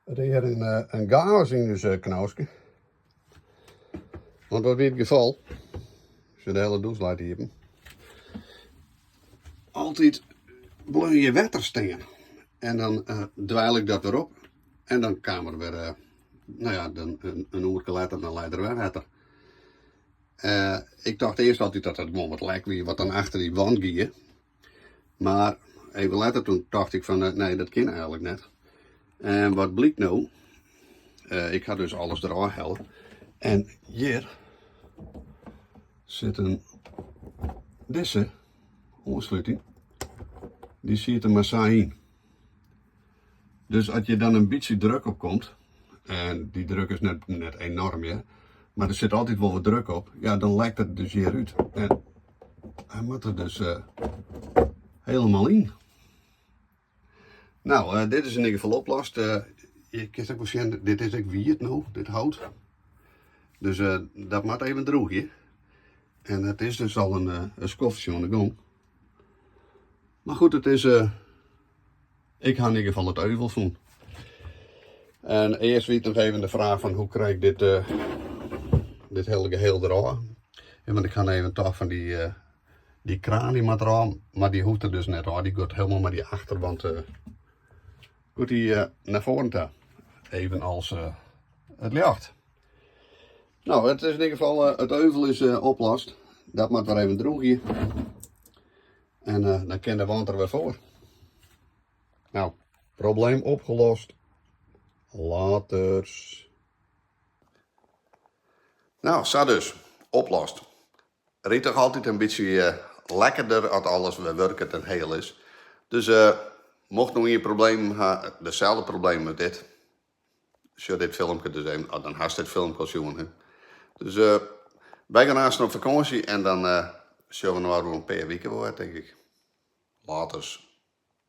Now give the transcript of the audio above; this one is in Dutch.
Er is hier een gas in dus knauwske. Want wat weer het geval, als je de hele douche laat hebben, altijd bleun je water staan. En dan dweil ik dat erop. En dan kwam er weer, nou ja, dan een uur later dan leidt er weer water. Ik dacht eerst altijd dat het gewoon wat lek wie wat dan achter die wand ging. Maar even later toen dacht ik van nee, dat kan eigenlijk net. En wat blijkt nou? Ik ga dus alles eraf halen. En hier zit deze ontsluiting. Die zit er maar zo in. Dus als je dan een beetje druk op komt, en die druk is net enorm, ja, maar er zit altijd wel wat druk op, ja, dan lijkt het dus hier uit. En hij moet er dus helemaal in. Nou, dit is in ieder geval oplost. Je kunt ook wel zien, dit is ook wie het nou, dit hout. Dus dat moet even droog hier. En het is dus al een skofje aan de gang. Maar goed, het is, ik ga in ieder geval het euvel doen. En eerst weer nog even de vraag van hoe krijg ik dit hele geheel eraf. Ja, want ik ga even toch van die kraan die moet eraf, maar die hoeft er dus net af. Die gaat helemaal met die achterwand gaat die naar voren toe. Even als het licht. Nou, het is in ieder geval, het euvel is oplost. Dat moet weer even droog hier. En dan kan de wand er weer voor. Nou, probleem opgelost. Laters. Nou, zo dus. Oplost. Riet toch altijd een beetje lekkerder als alles weer werkend en heel is. Dus mocht nog een probleem hebben, dezelfde probleem met dit. Als je dit filmpje dus even, dan haast dit filmpje zien. Dus wij gaan haast op vakantie en dan zullen we nog wel een paar weken worden, denk ik. Laters.